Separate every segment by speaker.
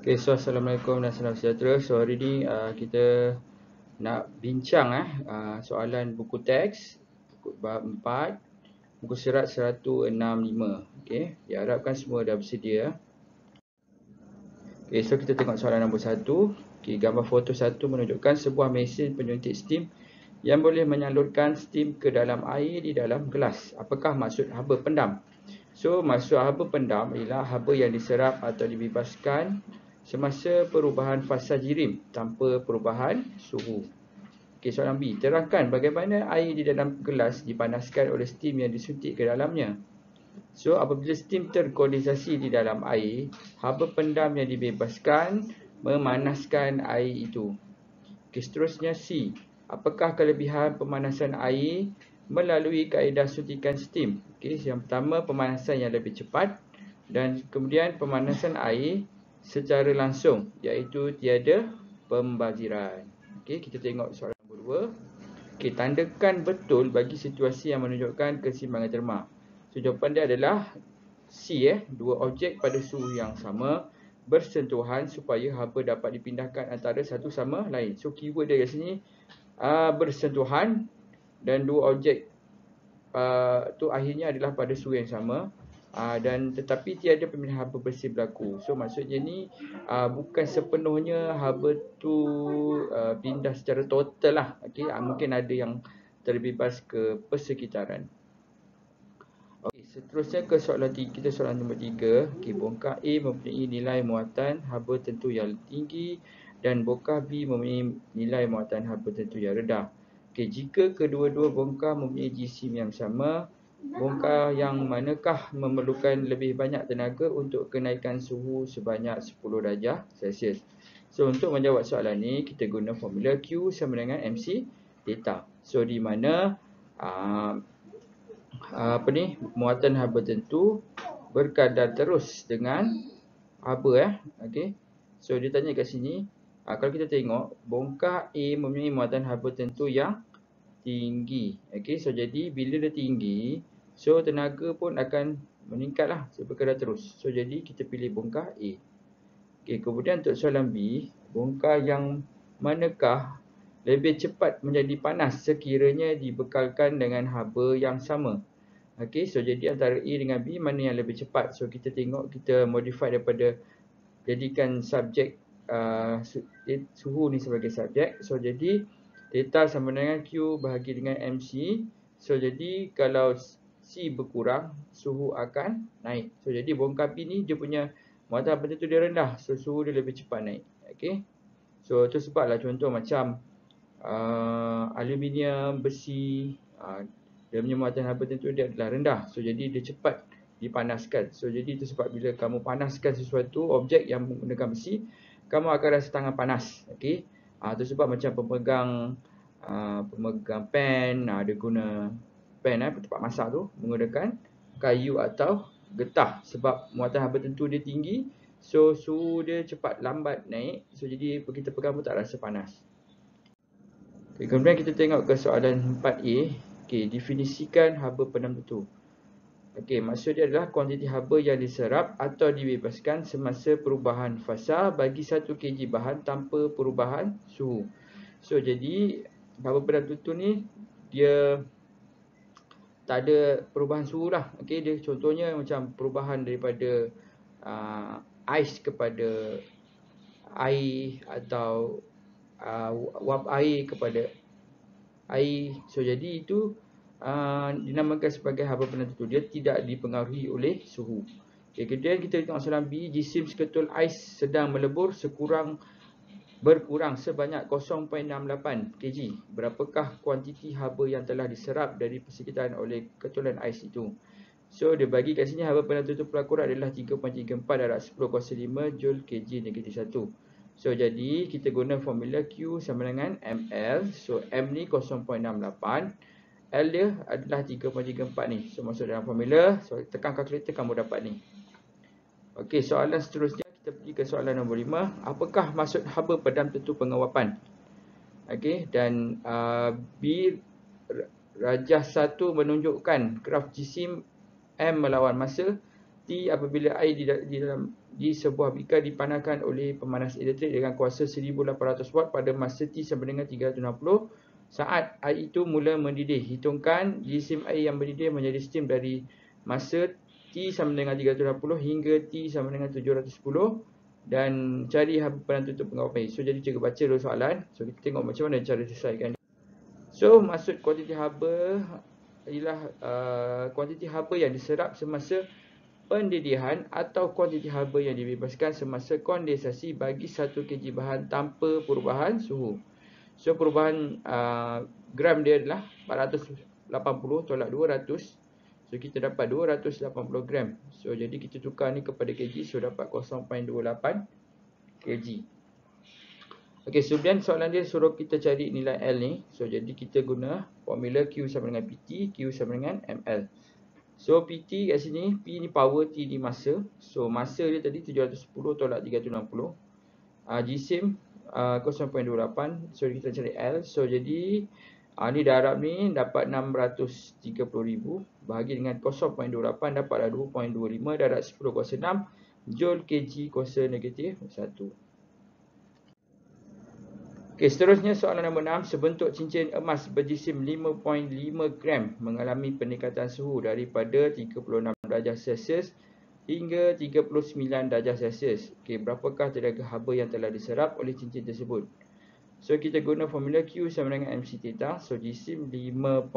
Speaker 1: Okay, so Assalamualaikum dan salam sejahtera. So hari ni kita nak bincang soalan buku teks, buku bab 4, buku surat 165. Okay, diharapkan semua dah bersedia. Okay, so kita tengok soalan nombor 1. Okay, gambar foto 1 menunjukkan sebuah mesin penyuntik steam yang boleh menyalurkan steam ke dalam air di dalam gelas. Apakah maksud haba pendam? So, maksud haba pendam ialah haba yang diserap atau dibebaskan semasa perubahan fasa jirim tanpa perubahan suhu. Okey, soalan B. Terangkan bagaimana air di dalam gelas dipanaskan oleh steam yang disuntik ke dalamnya. So, apabila steam terkondensasi di dalam air, haba pendam yang dibebaskan memanaskan air itu. Okey, seterusnya C. Apakah kelebihan pemanasan air melalui kaedah suntikan steam? Okey, yang pertama pemanasan yang lebih cepat dan kemudian pemanasan air secara langsung, iaitu tiada pembaziran. Okey, kita tengok soalan nombor 2. Okey, tandakan betul bagi situasi yang menunjukkan keseimbangan terma. So jawapan dia adalah C, dua objek pada suhu yang sama bersentuhan supaya haba dapat dipindahkan antara satu sama lain. So keyword dia kat sini bersentuhan dan dua objek tu akhirnya adalah pada suhu yang sama. Dan tetapi tiada pemilihan haba bersih berlaku. So maksudnya ni bukan sepenuhnya haba tu pindah secara total lah. Okay? Mungkin ada yang terbebas ke persekitaran. Okay, seterusnya ke soalan kita, soalan nombor 3. Okay, bongkah A mempunyai nilai muatan haba tentu yang tinggi dan bongkah B mempunyai nilai muatan haba tentu yang rendah. Okay, jika kedua-dua bongkah mempunyai jisim yang sama, bongkah yang manakah memerlukan lebih banyak tenaga untuk kenaikan suhu sebanyak 10 darjah Celsius? So untuk menjawab soalan ni, kita guna formula Q sama dengan MC theta. So di mana muatan haba tentu berkadar terus dengan haba okey. So dia tanya kat sini, kalau kita tengok bongkah A mempunyai muatan haba tentu yang tinggi. Okey, so jadi bila dia tinggi, so tenaga pun akan meningkatlah, so berkadar terus. So jadi kita pilih bongkah A. Okey, kemudian untuk soalan B, bongkah yang manakah lebih cepat menjadi panas sekiranya dibekalkan dengan haba yang sama? Okey, so jadi antara A dengan B mana yang lebih cepat? So kita tengok, kita modify daripada jadikan subjek suhu ni sebagai subjek. So jadi theta sama dengan Q bahagi dengan MC. So jadi kalau C berkurang, suhu akan naik. So jadi bongkah B ni dia punya muatan haba tentu dia rendah, so suhu dia lebih cepat naik. Okey. So tu sebablah contoh macam aluminium, besi, dia punya muatan haba tentu dia adalah rendah. So jadi dia cepat dipanaskan. So jadi itu sebab bila kamu panaskan sesuatu objek yang menggunakan besi, kamu akan rasa tangan panas. Okey. Itu sebab macam pemegang pen, dia guna pen tempat masak tu menggunakan kayu atau getah sebab muatan haba tentu dia tinggi. So suhu dia cepat lambat naik. So jadi kita pegang pun tak rasa panas. Okay, kemudian kita tengok ke soalan 4A. Okay, definisikan haba pendam tentu. Okey, maksud dia adalah kuantiti haba yang diserap atau dibebaskan semasa perubahan fasa bagi 1 kg bahan tanpa perubahan suhu. So jadi haba pendam tentu ni dia tak ada perubahan suhu lah. Okey, dia contohnya macam perubahan daripada ais kepada air atau wap air kepada air. So jadi itu dinamakan sebagai haba pendam tentu. Dia tidak dipengaruhi oleh suhu. Okay, kemudian kita tengok soalan B. Jisim seketul ais sedang melebur berkurang sebanyak 0.68 kg. Berapakah kuantiti haba yang telah diserap dari persekitaran oleh ketulan ais itu? So dia bagi kat sini haba pendam tentu pelakuran adalah 3.34 darab 10 kuasa 5 Joule kg negatif 1. So jadi kita guna formula Q sama dengan ml. So M ni 0.68, L dia adalah 3.34 ni. So masuk dalam formula, so tekan kalkulator kamu dapat ni. Okey, soalan seterusnya kita pergi ke soalan nombor 5. Apakah maksud haba pendam tentu pengawapan? Okey, dan B rajah 1 menunjukkan graf jisim M melawan masa T apabila air di sebuah beaker dipanaskan oleh pemanas elektrik dengan kuasa 1800 watt pada masa T sama dengan 360 saat air itu mula mendidih. Hitungkan jisim air yang mendidih menjadi steam dari masa T sama dengan 360 hingga T sama dengan 710 dan cari haba penentu untuk penguapan air. So jadi cikgu baca dulu soalan. So kita tengok macam mana cara selesaikan. So maksud kuantiti haba ialah kuantiti haba yang diserap semasa pendidihan atau kuantiti haba yang dibebaskan semasa kondensasi bagi 1 kg bahan tanpa perubahan suhu. So perubahan gram dia adalah 480/200. So kita dapat 280 gram. So jadi kita tukar ni kepada kg, so dapat 0.28 kg. Okey, so kemudian soalan dia suruh kita cari nilai L ni. So jadi kita guna formula Q sama dengan PT, Q sama dengan ml. So PT kat sini, P ni power, T ni masa. So masa dia tadi 710 tolak 360. Jisim 0.28. So kita cari L. So jadi ni darab ni dapat 630,000 bahagi dengan 0.28 dapatlah 2.25 darab 10 kuasa 6 Joule kg kuasa negatif 1. Okey, seterusnya soalan nombor 6. Sebentuk cincin emas berjisim 5.5 gram mengalami peningkatan suhu daripada 36 darjah Celsius hingga 39 darjah Celsius. Okey, berapakah tenaga haba yang telah diserap oleh cincin tersebut? So kita guna formula Q sama dengan MC theta. So jisim 5.5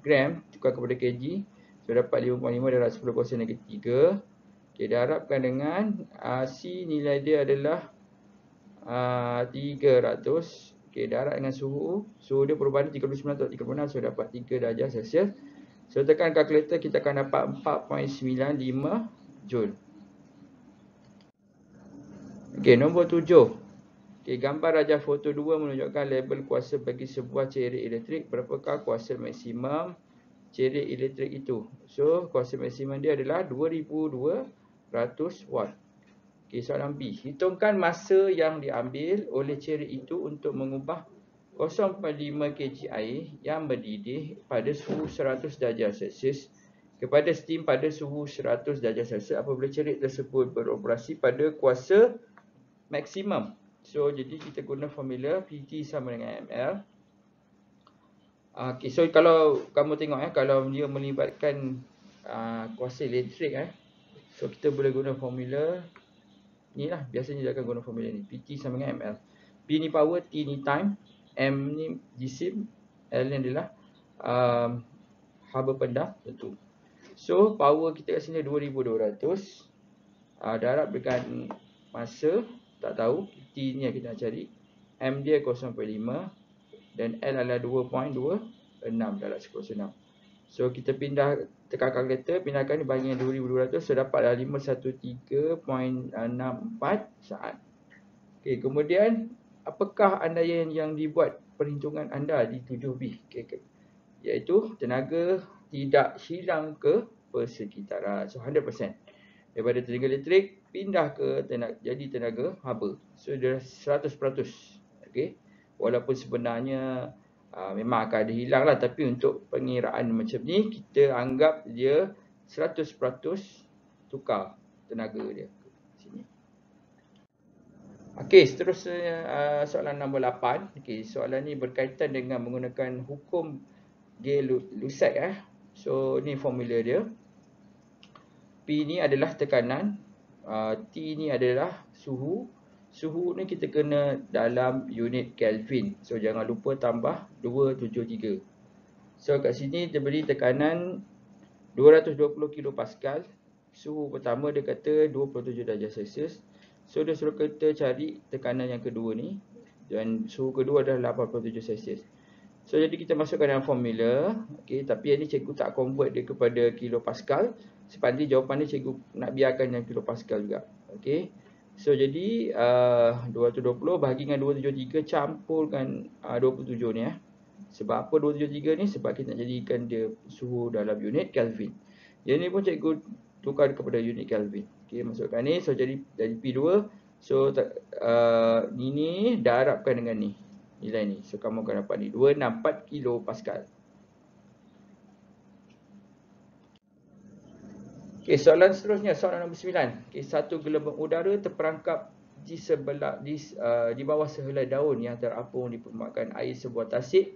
Speaker 1: gram tukar kepada kg. So dapat 5.5 darab 10 kuasa negatif 3. Okey, darabkan dengan C nilai dia adalah 300. Okey, darab dengan suhu. Suhu dia perubahan 39 atau 36. So dapat 3 darjah Celsius. So tekan kalkulator, kita akan dapat 4.95 Joule. Okey, nombor 7. Okey, gambar rajah foto 2 menunjukkan label kuasa bagi sebuah cerik elektrik. Berapakah kuasa maksimum cerik elektrik itu? So kuasa maksimum dia adalah 2200 watt. Okey, soalan B. Hitungkan masa yang diambil oleh cerik itu untuk mengubah 0.5 kg air yang mendidih pada suhu 100 darjah Celsius kepada steam pada suhu 100 darjah Celsius apabila cerik tersebut beroperasi pada kuasa maksimum. So jadi kita guna formula PT sama dengan ml. Okey, so kalau kamu tengok kalau dia melibatkan kuasa elektrik so kita boleh guna formula ni lah, biasanya dia akan guna formula ni. PT sama dengan ml. P ni power, T ni time, M ni jisim, L ni adalah haba pendam tentu. So power kita kat sini 2200. Darab dengan masa tak tahu, T ni yang kita nak cari. M dia 0.5 dan L adalah 2.26 darab 10/6. So kita pindah, tekan kalkulator, pindahkan ni bagi dengan 2200. So dapatlah 513.64 saat. Okey, kemudian apakah andaian yang dibuat perhitungan anda di 7B? Okay. Iaitu tenaga tidak hilang ke persekitaran. So 100%. Daripada tenaga elektrik pindah ke jadi tenaga haba. So dia 100%. Okey. Walaupun sebenarnya memang akan ada hilang lah, tapi untuk pengiraan macam ni kita anggap dia 100% tukar tenaga dia sini. Okey, seterusnya soalan nombor 8. Okey, soalan ni berkaitan dengan menggunakan hukum Gay-Lussac. So ni formula dia. P ni adalah tekanan, T ni adalah suhu. Suhu ni kita kena dalam unit Kelvin. So jangan lupa tambah 273. So kat sini dia beri tekanan 220 kilopascal. Suhu pertama dia kata 27 darjah Celsius. So dia suruh kita cari tekanan yang kedua ni. Dan suhu kedua adalah 87 Celsius. So jadi kita masukkan dalam formula. Okey, tapi yang ni cikgu tak convert dia kepada kilopascal. Sepatutnya jawapan ni cikgu nak biarkan yang kilopascal juga. Okey. So jadi 220 bahagi dengan 273 campurkan 27 ni Sebab apa 273 ni? Sebab kita nak jadikan dia suhu dalam unit Kelvin. Yang ni pun cikgu tukar kepada unit Kelvin. Okey, masukkan ni. So jadi dari P2. So ni darabkan dengan ni. Nilai ni. So kamu akan dapat ni 264 kilopascal. Okey, soalan seterusnya, soalan nombor 9. Okey, satu gelembung udara terperangkap di sebelah di bawah sehelai daun yang terapung di permukaan air sebuah tasik.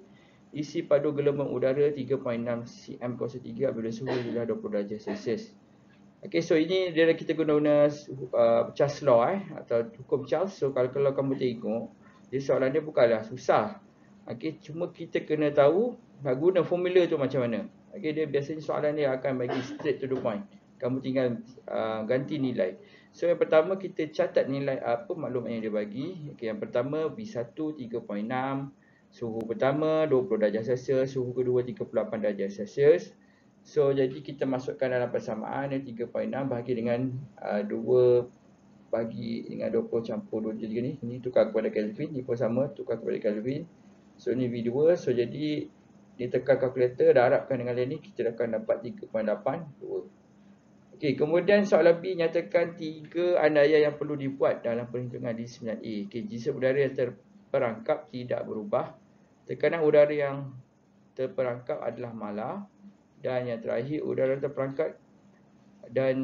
Speaker 1: Isi padu gelembung udara 3.6 cm kuasa 3 apabila suhu ialah 20 darjah Celsius. Okey, so ini dia kita guna Charles Law atau hukum Charles. So kalau kamu tengok, dia soalan dia bukanlah susah. Okey, cuma kita kena tahu nak guna formula tu macam mana. Okey, dia biasanya soalan dia akan bagi straight to the point. Kamu tinggal ganti nilai. So yang pertama kita catat nilai apa maklumat yang dia bagi. Okey, yang pertama V1 3.6, suhu pertama 20 darjah Celsius, suhu kedua 38 darjah Celsius. So jadi kita masukkan dalam persamaan yang 3.6 bahagi dengan 2 bagi dengan 20 campur 2 jadi ni tukar kepada Kelvin, ni pun sama tukar kepada Kelvin. So ni V2, so jadi ditekan kalkulator, darabkan dengan ni kita akan dapat 3.82. Okey, kemudian soalan B nyatakan 3 andaian yang perlu dibuat dalam perhitungan di 9A. Okey, jika udara yang terperangkap tidak berubah, tekanan udara yang terperangkap adalah malar, dan yang terakhir udara terperangkap dan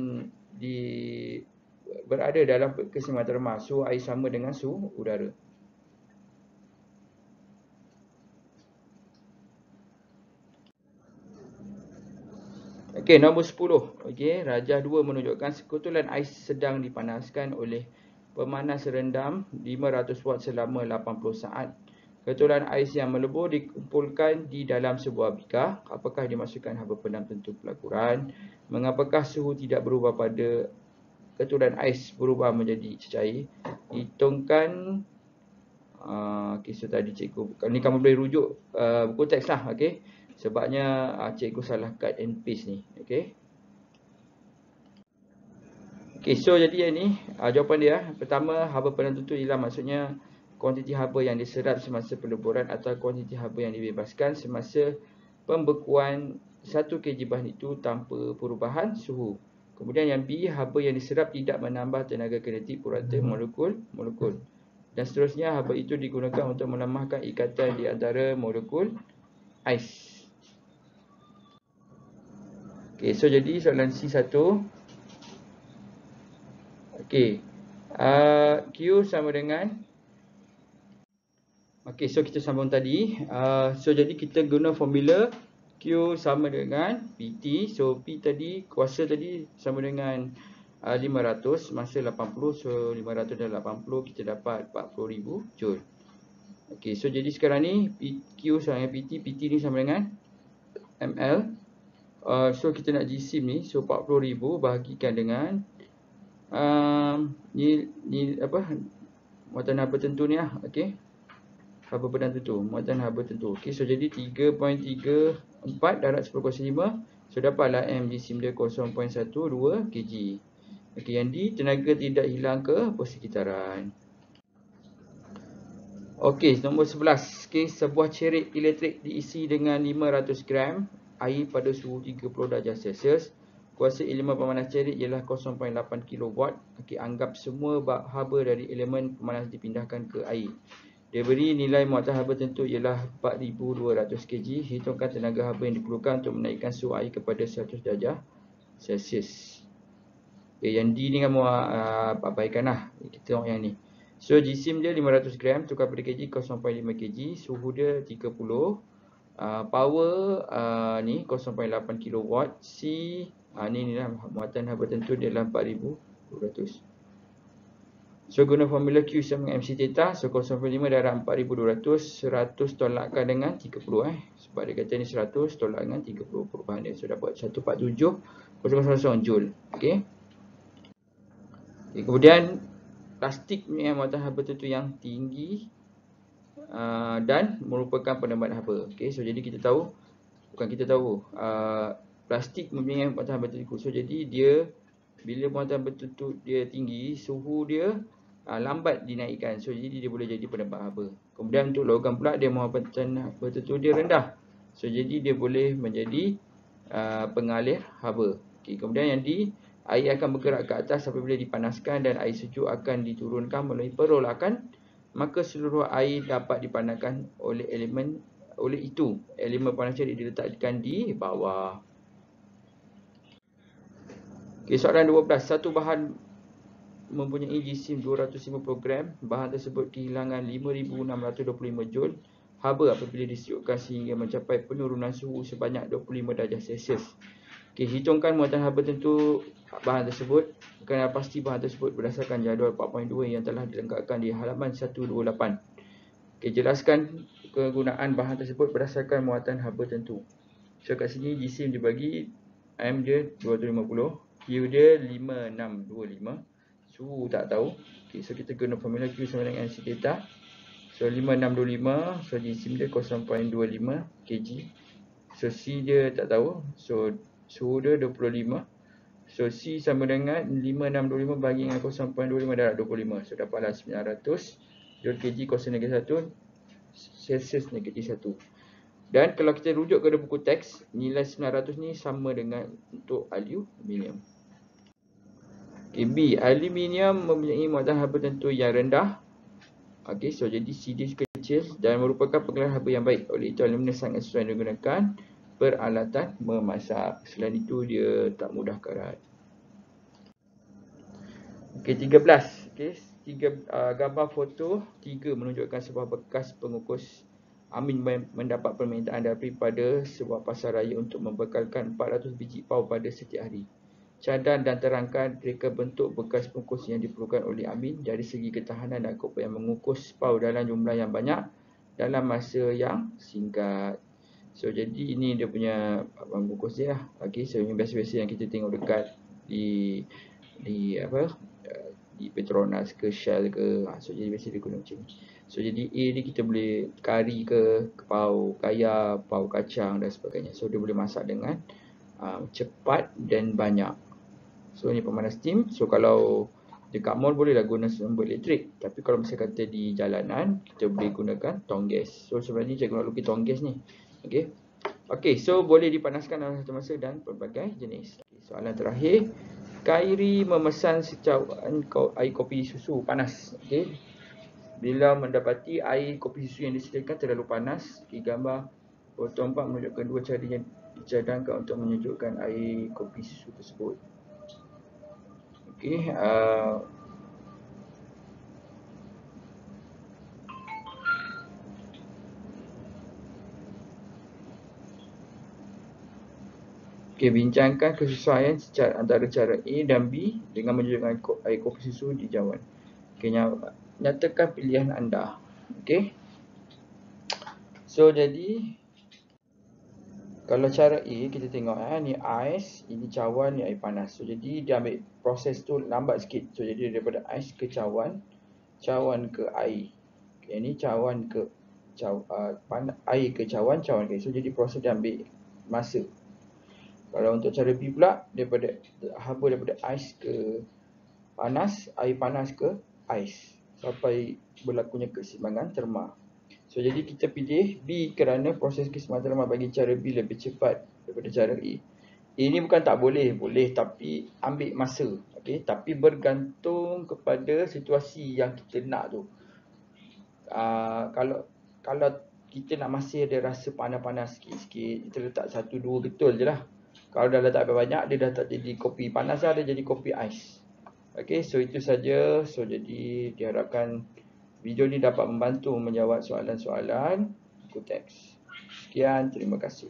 Speaker 1: berada dalam keseimbangan terma, suhu air sama dengan suhu udara. Okey, nombor 10. Okey, rajah 2 menunjukkan sekutulan ais sedang dipanaskan oleh pemanas rendam 500 watt selama 80 saat. Ketulan ais yang melebur dikumpulkan di dalam sebuah bikar. Apakah dimasukkan haba pendam tentu pelakuran? Mengapakah suhu tidak berubah pada ketulan ais berubah menjadi cecair? Hitungkan. Okey, so tadi cikgu, ni kamu boleh rujuk buku teks lah. Okey, sebabnya cikgu salah cut and paste ni. Okey. Okey, so jadi yang ni jawapan dia. Pertama, haba pendam tentu ialah maksudnya kuantiti haba yang diserap semasa peleburan atau kuantiti haba yang dibebaskan semasa pembekuan 1 kg bahan itu tanpa perubahan suhu. Kemudian yang B, haba yang diserap tidak menambah tenaga kinetik purata molekul. Dan seterusnya, haba itu digunakan untuk melemahkan ikatan di antara molekul ais. Okey, so jadi soalan C1. Okey, Q sama dengan, okey, so kita sambung tadi. So jadi kita guna formula Q sama dengan PT. So P tadi, kuasa tadi sama dengan 500 masa 80. So 500 dan 80 kita dapat 40,000 Joule. Okey, so jadi sekarang ni Q sama dengan PT. PT ni sama dengan ml. So kita nak GSIM ni. So 40,000 bahagikan dengan ni apa, muatan haba tentu ni lah. Okey, haba pendam tentu, muatan haba tentu. Okey, so jadi 3.34 darab 10/5. So dapatlah M GSIM dia 0.12 kg. Okey, yang D, tenaga tidak hilang ke persekitaran. Okey, nombor 11. Okey, sebuah cerit elektrik diisi dengan 500 gram air pada suhu 30 darjah Celsius. Kuasa elemen pemanas cerit ialah 0.8 kW. Okey, anggap semua haba dari elemen pemanas dipindahkan ke air. Dia beri nilai muatan haba tentu ialah 4200 kg. Hitungkan tenaga haba yang diperlukan untuk menaikkan suhu air kepada 100 darjah Celsius. Okay, yang D ni kamu abaikan lah. Kita tengok yang ni. So GSIM dia 500 gram tukar pada kg 0.5 kg. Suhu dia 30. Power ni 0.8 kW. C ni lah muatan haba tentu dia adalah 4200. So guna formula Q sama dengan MC theta. So 0.5 darab 4200. 100 tolakkan dengan 30 sebab dia kata ni 100 tolak dengan 30 perubahan dia. So dapat 147.000 Joule. Okey. Okay, kemudian plastik punya muatan haba tentu yang tinggi dan merupakan penambahan haba. Okey, so jadi kita tahu, plastik mempunyai muatan haba tentu. So jadi dia bila muatan haba tentu dia tinggi, suhu dia lambat dinaikkan. So jadi dia boleh jadi penambahan haba. Kemudian untuk logam pula dia muatan haba tentu dia rendah. So jadi dia boleh menjadi pengalir haba. Okey, kemudian yang D, air akan bergerak ke atas apabila dipanaskan dan air sejuk akan diturunkan melalui perolakan, maka seluruh air dapat dipanaskan oleh elemen panas cerit diletakkan di bawah. Okey, soalan 12. Satu bahan mempunyai jisim 250 gram. Bahan tersebut kehilangan 5625 joule haba apabila disiupkan sehingga mencapai penurunan suhu sebanyak 25 darjah Celsius. Okey, hitungkan muatan haba tentu bahan tersebut. Kena pasti bahan tersebut berdasarkan jadual 4.2 yang telah dilengkapkan di halaman 128. Okey, jelaskan kegunaan bahan tersebut berdasarkan muatan haba tentu. So kat sini jisim dibagi, M dia 250, Q dia 5625, suhu tak tahu. Okay, so kita guna formula Q sama dengan MC theta. So 5625, so jisim dia 0.25 kg. So C dia tak tahu, so suhu dia 25. So C sama dengan 5625 bagi dengan 0.25 darab 25. So dapatlah 900 joule kg kosong -1 Celsius -1. Dan kalau kita rujuk kepada buku teks, nilai 900 ni sama dengan untuk aluminium. Okay, B. Aluminium mempunyai muatan haba tentu yang rendah. Okay, so jadi CD kecil dan merupakan penggunaan haba yang baik. Oleh itu aluminium sangat sesuai digunakan peralatan memasak. Selain itu dia tak mudah karat. Okay, 13. Okay, gambar foto 3 menunjukkan sebuah bekas pengukus Amin mendapat permintaan daripada sebuah pasar raya untuk membekalkan 400 biji pau pada setiap hari. Cadang dan terangkan reka bentuk bekas pengukus yang diperlukan oleh Amin dari segi ketahanan dan keupayaan mengukus pau dalam jumlah yang banyak dalam masa yang singkat. So jadi ini dia punya pengukus dia lah. Okay, so yang biasa-biasa yang kita tengok dekat di Petronas ke Shell ke. So jadi biasa dia guna macam ni. So jadi A ni kita boleh kari ke pau kaya, pau kacang dan sebagainya. So dia boleh masak dengan cepat dan banyak. So ni pemanas steam. So kalau dekat mall bolehlah guna sumber elektrik. Tapi kalau misalnya kata di jalanan, kita boleh gunakan tong gas. So sebenarnya cikgu nak lukis tong gas ni. Okay. Okay, so boleh dipanaskan dalam satu masa dan pelbagai jenis. Okay, soalan terakhir. Khairi memesan secawan air kopi susu panas. Okay. Bila mendapati air kopi susu yang disediakan terlalu panas, di gambar foto 4 menunjukkan dua cara yang dicadangkan untuk menyejukkan air kopi susu tersebut. Okey, bincangkan kesesuaian antara cara A dan B dengan menyejukkan air kopi susu di cawan. Okey, nyatakan pilihan anda. Okey. So jadi kalau cara A kita tengok ni ais, ini cawan, ni air panas. So jadi dia ambil proses tu lambat sikit. So jadi daripada ais ke cawan, cawan ke air. Okay, ni cawan ke air ke cawan, cawan ke air. So jadi proses dia ambil masa. Kalau untuk cara B pula, daripada haba daripada ais ke panas, air panas ke ais sampai berlakunya keseimbangan terma. So jadi kita pilih B kerana proses keseimbangan terma bagi cara B lebih cepat daripada cara A. A ni bukan tak boleh, boleh tapi ambil masa. Okey, tapi bergantung kepada situasi yang kita nak tu. Kalau kita nak masih ada rasa panas-panas sikit-sikit, kita letak 1-2 betul je lah. Kalau dah letak banyak, dia dah tak jadi kopi panas dah, dia jadi kopi ais. Okey, so itu saja. So jadi diharapkan video ni dapat membantu menjawab soalan-soalan buku teks. Sekian, terima kasih.